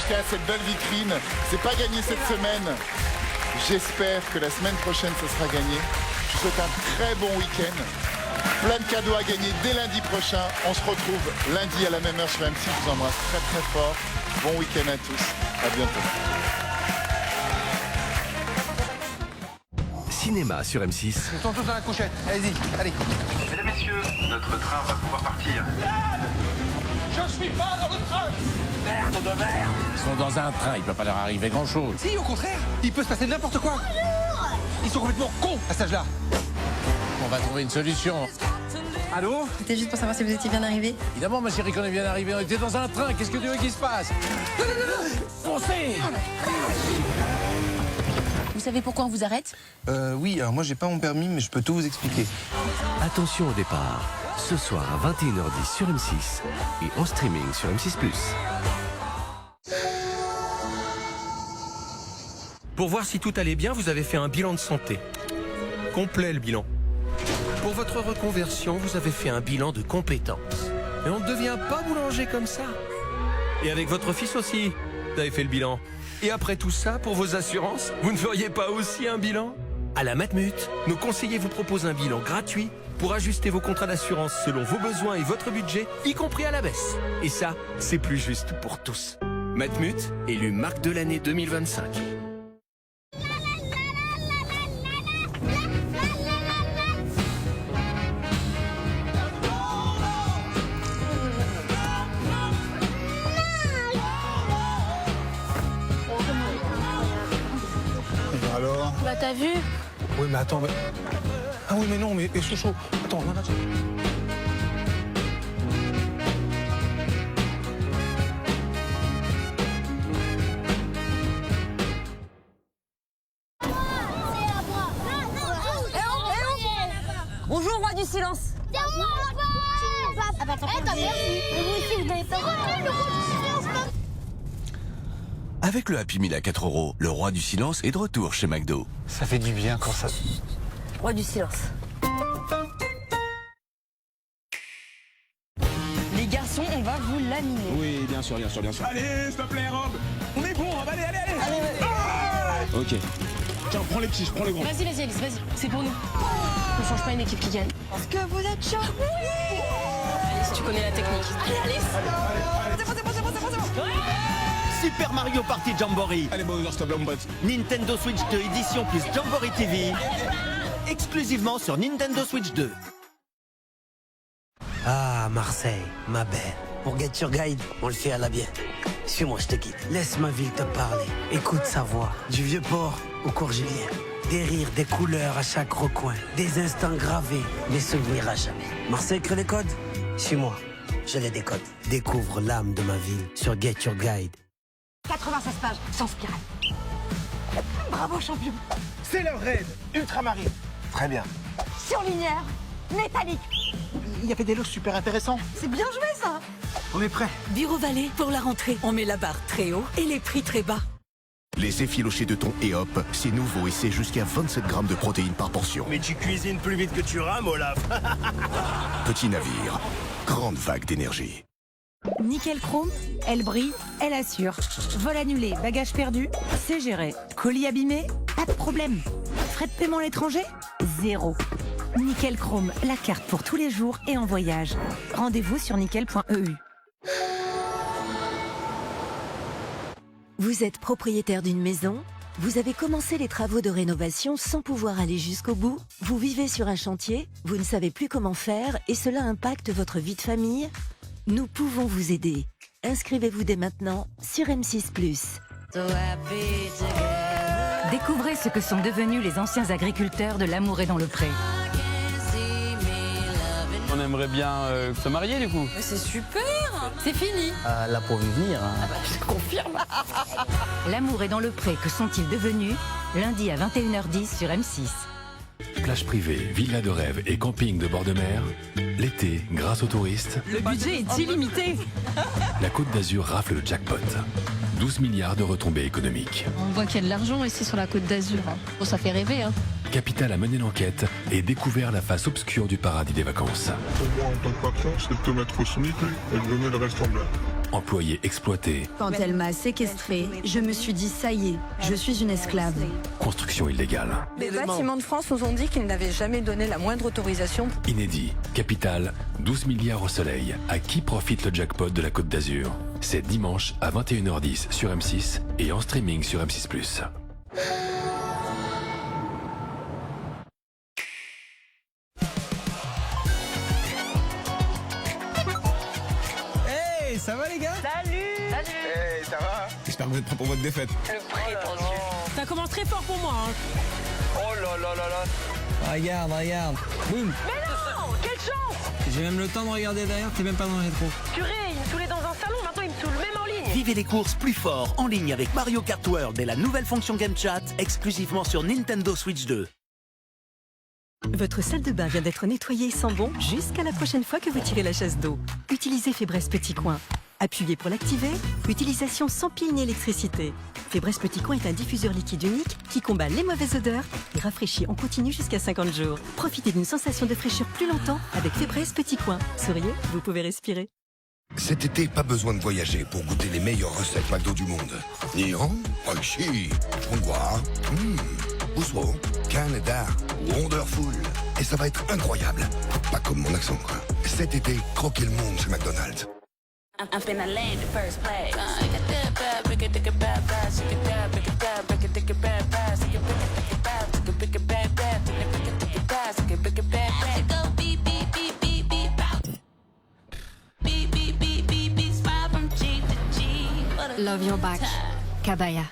cas, cette belle vitrine. C'est pas gagné cette semaine. J'espère que la semaine prochaine, ce sera gagné. Je vous souhaite un très bon week-end. Plein de cadeaux à gagner dès lundi prochain. On se retrouve lundi à la même heure sur M6. Je vous embrasse très très fort. Bon week-end à tous. À bientôt. Cinéma sur M6. Ils sont tous dans la couchette. Allez-y, allez. Mesdames, messieurs, notre train va pouvoir partir. Je suis pas dans le train. Merde de merde. Ils sont dans un train, il peut pas leur arriver grand-chose. Si, au contraire, il peut se passer n'importe quoi. Ils sont complètement cons à cet âge-là. On va trouver une solution. Allô? C'était juste pour savoir si vous étiez bien arrivé. Évidemment, ma chérie, qu'on est bien arrivé. On était dans un train. Qu'est-ce que tu veux qu'il se passe? Foncez! Vous savez pourquoi on vous arrête? Oui, alors moi j'ai pas mon permis, mais je peux tout vous expliquer. Attention au départ. Ce soir à 21h10 sur M6 et en streaming sur M6+. Pour voir si tout allait bien, vous avez fait un bilan de santé. Complet le bilan. Pour votre reconversion, vous avez fait un bilan de compétences. Et on ne devient pas boulanger comme ça. Et avec votre fils aussi, vous avez fait le bilan. Et après tout ça, pour vos assurances, vous ne feriez pas aussi un bilan? À la Matmut, nos conseillers vous proposent un bilan gratuit pour ajuster vos contrats d'assurance selon vos besoins et votre budget, y compris à la baisse. Et ça, c'est plus juste pour tous. Matmut, élu marque de l'année 2025. Alors? Bah t'as vu? Oui, mais attends, mais... Ah oui, mais non, mais c'est chaud. Attends, non, attends. Bonjour, roi du silence. Avec le Happy Meal à 4 €, le roi du silence est de retour chez McDo. Ça fait du bien quand ça... Roi du silence. Les garçons, on va vous laminer. Oui, bien sûr, bien sûr, bien sûr. Allez, s'il te plaît, Rob. On est bon, allez, allez, allez. Allez, allez. Ah ok. Tiens, prends les petits, je prends les grands. Vas-y, Alice, vas-y. C'est pour nous. On change pas une équipe qui gagne. Parce que vous êtes chaud. Oui. Alice, tu connais la technique. Allez, Alice. C'est bon. Super Mario Party Jamboree. Allez, bon, stop là, mon pote. Nintendo Switch 2 édition plus Jamboree TV. Exclusivement sur Nintendo Switch 2. Ah, Marseille, ma belle. Pour Get Your Guide, on le fait à la bien. Suis-moi, je te guide. Laisse ma ville te parler. Écoute sa voix. Du vieux port au cours Julien. Des rires, des couleurs à chaque recoin. Des instants gravés, des souvenirs à jamais. Marseille crée les codes. Suis-moi, je les décode. Découvre l'âme de ma ville sur Get Your Guide. 96 pages, sans spirale. Bravo, champion. C'est leur raid ultramarine. Très bien. Surligneur, métallique. Il y avait des lots super intéressants. C'est bien joué, ça. On est prêts. Bureau Vallée, pour la rentrée, on met la barre très haut et les prix très bas. Les effilochés de thon et hop, c'est nouveau et c'est jusqu'à 27 grammes de protéines par portion. Mais tu cuisines plus vite que tu rames, Olaf. Petit navire, grande vague d'énergie. Nickel Chrome, elle brille, elle assure. Vol annulé, bagages perdus, c'est géré. Colis abîmé, pas de problème. Frais de paiement à l'étranger, 0. Nickel Chrome, la carte pour tous les jours et en voyage. Rendez-vous sur nickel.eu. Vous êtes propriétaire d'une maison? Vous avez commencé les travaux de rénovation sans pouvoir aller jusqu'au bout? Vous vivez sur un chantier? Vous ne savez plus comment faire et cela impacte votre vie de famille? Nous pouvons vous aider. Inscrivez-vous dès maintenant sur M6+. Découvrez ce que sont devenus les anciens agriculteurs de L'amour est dans le pré. On aimerait bien se marier, du coup. C'est super. C'est fini. Là pour venir. Je confirme. L'amour est dans le pré, que sont-ils devenus? Lundi à 21h10 sur M6. Plage privée, villa de rêve et camping de bord de mer. L'été, grâce aux touristes, Le budget est illimité. la Côte d'Azur rafle le jackpot. 12 milliards de retombées économiques. On voit qu'il y a de l'argent ici sur la Côte d'Azur. Bon, ça fait rêver, hein. Capital a mené l'enquête et découvert la face obscure du paradis des vacances. Pour moi, en tant que patron, c'est de te mettre au SMIC et de donner le reste en blanc. employée exploitée. Quand elle m'a séquestrée, je me suis dit ça y est, je suis une esclave. Construction illégale. Les bâtiments de France nous ont dit qu'ils n'avaient jamais donné la moindre autorisation. Inédit. Capital, 12 milliards au soleil. À qui profite le jackpot de la Côte d'Azur? C'est dimanche à 21h10 sur M6 et en streaming sur M6+. Hey, ça va les gars? Salut! Salut! Hey, ça va? J'espère que vous êtes prêts pour votre défaite. Le prétentieux. Ça commence très fort pour moi. Hein. Oh là là là là. Regarde. Boum. Mais non! Quelle chance! J'ai même le temps de regarder derrière, t'es même pas dans le rétro. Purée, il me saoulait dans un salon, maintenant il me saoule même en ligne. Vivez les courses plus fort en ligne avec Mario Kart World et la nouvelle fonction Game Chat exclusivement sur Nintendo Switch 2. Votre salle de bain vient d'être nettoyée et sent bon jusqu'à la prochaine fois que vous tirez la chasse d'eau. Utilisez Fébreze Petit Coin. Appuyez pour l'activer. Utilisation sans pile ni électricité. Fébreze Petit Coin est un diffuseur liquide unique qui combat les mauvaises odeurs et rafraîchit en continu jusqu'à 50 jours. Profitez d'une sensation de fraîcheur plus longtemps avec Fébreze Petit Coin. Souriez, vous pouvez respirer. Cet été, pas besoin de voyager pour goûter les meilleures recettes McDo du monde. Nihon, Oishi, Chongwa, Buswo, Canada, Wonderful. Et ça va être incroyable. Pas comme mon accent, quoi. Cet été, croquez le monde chez McDonald's. I'm finna land the first place. Love your back, Kabaya.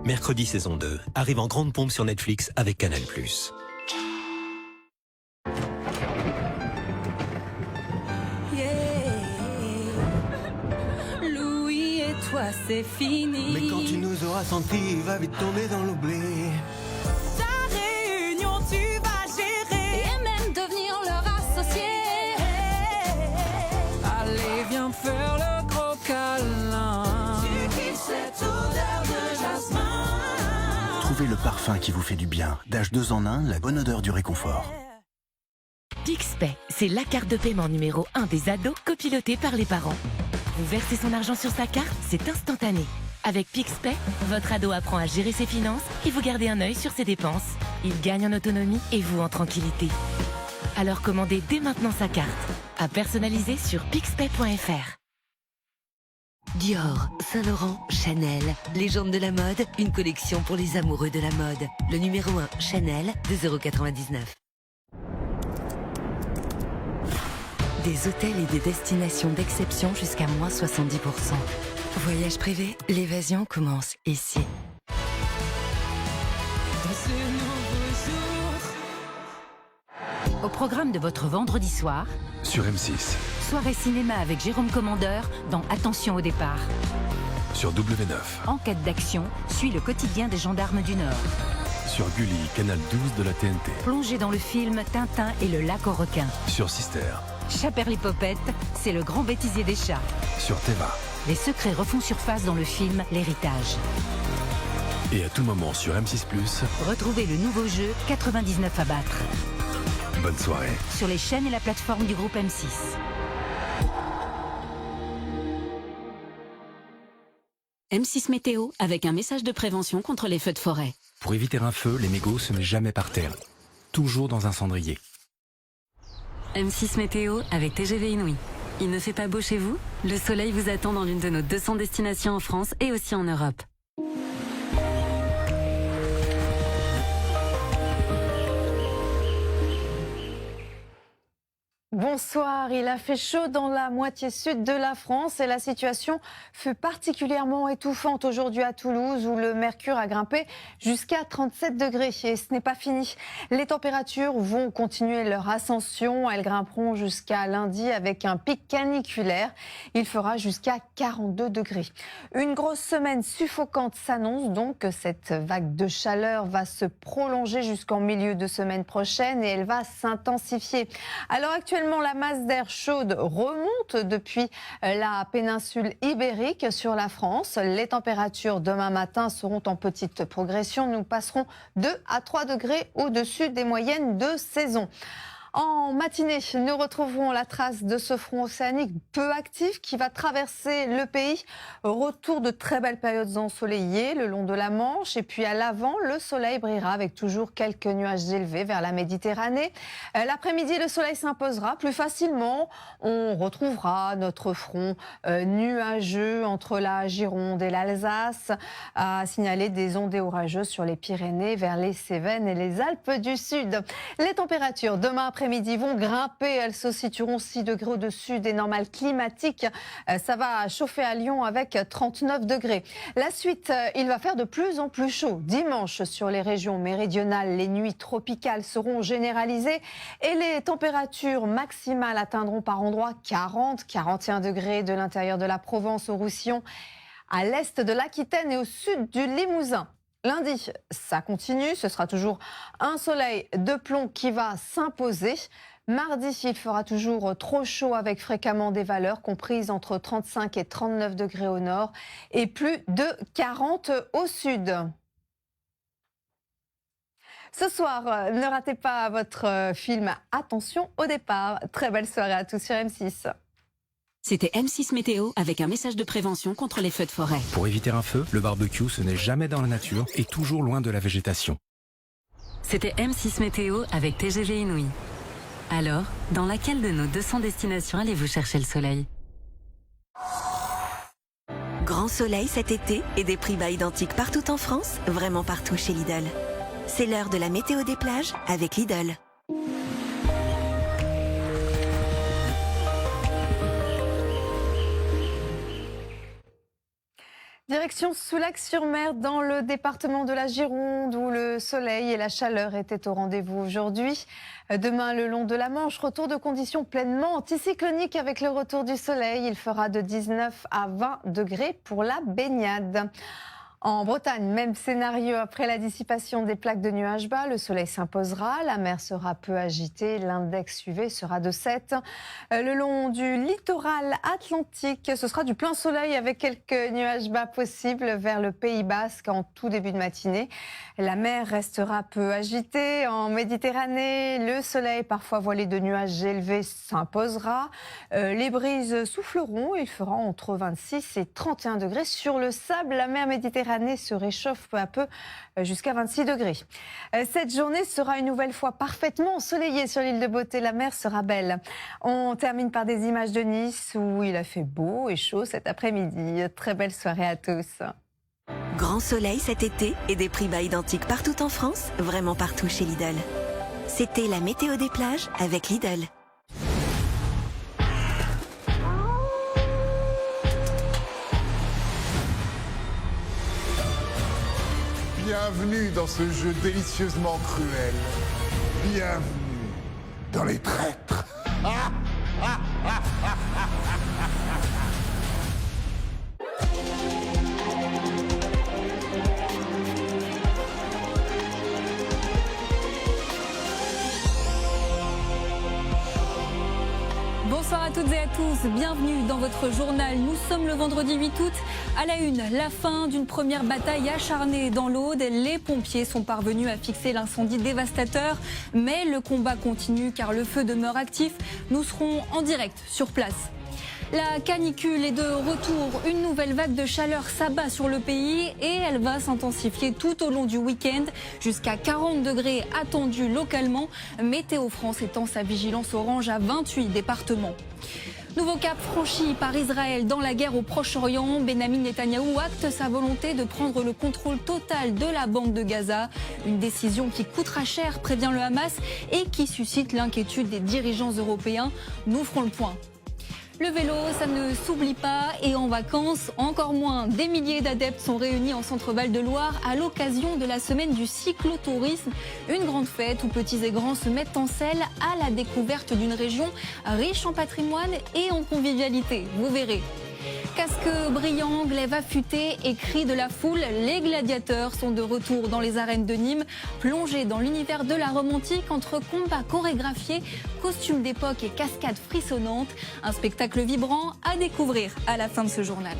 Mercredi saison 2 arrive en grande pompe sur Netflix avec Canal+. Louis et toi c'est fini. Mais quand tu nous auras sentis, va vite tomber dans l'oubli. Ta réunion tu vas gérer et même devenir leur associé. Allez viens faire le gros câlin. Tu kiffes cette odeur de jasmin. Trouvez le parfum qui vous fait du bien. d'H2 en 1, la bonne odeur du réconfort. PixPay, c'est la carte de paiement numéro 1 des ados copilotée par les parents. Vous versez son argent sur sa carte, c'est instantané. Avec PixPay, votre ado apprend à gérer ses finances et vous gardez un œil sur ses dépenses. Il gagne en autonomie et vous en tranquillité. Alors commandez dès maintenant sa carte. À personnaliser sur pixpay.fr. Dior, Saint-Laurent, Chanel, légende de la mode, une collection pour les amoureux de la mode. Le numéro 1, Chanel, 2,99 €. Des hôtels et des destinations d'exception jusqu'à moins 70%. Voyage privé, l'évasion commence ici. Au programme de votre vendredi soir, Sur M6, soirée cinéma avec Jérôme Commandeur dans Attention au départ. sur W9, Enquête d'action suit le quotidien des gendarmes du Nord. sur Gulli, canal 12 de la TNT, Plongez dans le film Tintin et le lac aux requins. sur Sister, Chaperlipopette, c'est le grand bêtisier des chats. sur Teva Les secrets refont surface dans le film L'héritage. et à tout moment sur M6+. Retrouvez le nouveau jeu 99 à battre Bonne soirée. sur les chaînes et la plateforme du groupe M6. M6 Météo, avec un message de prévention contre les feux de forêt. Pour éviter un feu, les mégots se mettent jamais par terre. Toujours dans un cendrier. M6 Météo, avec TGV Inouï. Il ne fait pas beau chez vous? Le soleil vous attend dans l'une de nos 200 destinations en France et aussi en Europe. Bonsoir, il a fait chaud dans la moitié sud de la France et la situation fut particulièrement étouffante aujourd'hui à Toulouse où le mercure a grimpé jusqu'à 37 degrés et ce n'est pas fini. Les températures vont continuer leur ascension, elles grimperont jusqu'à lundi avec un pic caniculaire. Il fera jusqu'à 42 degrés. Une grosse semaine suffocante s'annonce donc. Cette vague de chaleur va se prolonger jusqu'en milieu de semaine prochaine et elle va s'intensifier. Alors actuellement, la masse d'air chaude remonte depuis la péninsule ibérique sur la France. Les températures demain matin seront en petite progression. Nous passerons 2 à 3 degrés au-dessus des moyennes de saison. En matinée, nous retrouverons la trace de ce front océanique peu actif qui va traverser le pays. Retour de très belles périodes ensoleillées le long de la Manche. Et puis à l'avant, le soleil brillera avec toujours quelques nuages élevés vers la Méditerranée. L'après-midi, le soleil s'imposera plus facilement. On retrouvera notre front nuageux entre la Gironde et l'Alsace, à signaler des ondées orageuses sur les Pyrénées vers les Cévennes et les Alpes du Sud. Les températures demain après-midi vont grimper, elles se situeront 6 degrés au-dessus des normales climatiques. Ça va chauffer à Lyon avec 39 degrés. La suite, il va faire de plus en plus chaud. Dimanche, sur les régions méridionales, les nuits tropicales seront généralisées et les températures maximales atteindront par endroits 40-41 degrés de l'intérieur de la Provence au Roussillon, à l'est de l'Aquitaine et au sud du Limousin. Lundi, ça continue, ce sera toujours un soleil de plomb qui va s'imposer. Mardi, il fera toujours trop chaud avec fréquemment des valeurs comprises entre 35 et 39 degrés au nord et plus de 40 au sud. Ce soir, ne ratez pas votre film Attention au départ. Très belle soirée à tous sur M6. C'était M6 Météo avec un message de prévention contre les feux de forêt. Pour éviter un feu, le barbecue, ce n'est jamais dans la nature et toujours loin de la végétation. C'était M6 Météo avec TGV Inouï. Alors, dans laquelle de nos 200 destinations allez-vous chercher le soleil? Grand soleil cet été et des prix bas identiques partout en France, vraiment partout chez Lidl. C'est l'heure de la météo des plages avec Lidl. Direction Soulac-sur-Mer dans le département de la Gironde où le soleil et la chaleur étaient au rendez-vous aujourd'hui. Demain, le long de la Manche, retour de conditions pleinement anticycloniques avec le retour du soleil. Il fera de 19 à 20 degrés pour la baignade. En Bretagne, même scénario après la dissipation des plaques de nuages bas. Le soleil s'imposera, la mer sera peu agitée, l'index UV sera de 7. Le long du littoral atlantique, ce sera du plein soleil avec quelques nuages bas possibles vers le Pays Basque en tout début de matinée. La mer restera peu agitée. En Méditerranée, le soleil parfois voilé de nuages élevés s'imposera. Les brises souffleront, il fera entre 26 et 31 degrés. Sur le sable, la mer Méditerranée se réchauffe peu à peu jusqu'à 26 degrés. Cette journée sera une nouvelle fois parfaitement ensoleillée sur l'île de Beauté. La mer sera belle. On termine par des images de Nice où il a fait beau et chaud cet après-midi. Très belle soirée à tous. Grand soleil cet été et des prix bas identiques partout en France, vraiment partout chez Lidl. C'était la météo des plages avec Lidl. Bienvenue dans ce jeu délicieusement cruel. Bienvenue dans les traîtres. Bonsoir à toutes et à tous, bienvenue dans votre journal. Nous sommes le vendredi 8 août. À la une, la fin d'une première bataille acharnée dans l'Aude. Les pompiers sont parvenus à fixer l'incendie dévastateur. Mais le combat continue car le feu demeure actif. Nous serons en direct sur place. La canicule est de retour. Une nouvelle vague de chaleur s'abat sur le pays et elle va s'intensifier tout au long du week-end. Jusqu'à 40 degrés attendus localement. Météo France étend sa vigilance orange à 28 départements. Nouveau cap franchi par Israël dans la guerre au Proche-Orient. Benyamin Netanyahou acte sa volonté de prendre le contrôle total de la bande de Gaza. Une décision qui coûtera cher, prévient le Hamas, et qui suscite l'inquiétude des dirigeants européens. Nous ferons le point. Le vélo, ça ne s'oublie pas, et en vacances, encore moins. Des milliers d'adeptes sont réunis en Centre-Val de Loire à l'occasion de la semaine du cyclotourisme. Une grande fête où petits et grands se mettent en selle à la découverte d'une région riche en patrimoine et en convivialité. Vous verrez. Casques brillants, glaives affûtés et cris de la foule, les gladiateurs sont de retour dans les arènes de Nîmes, plongés dans l'univers de la Rome antique entre combats chorégraphiés, costumes d'époque et cascades frissonnantes. Un spectacle vibrant à découvrir à la fin de ce journal.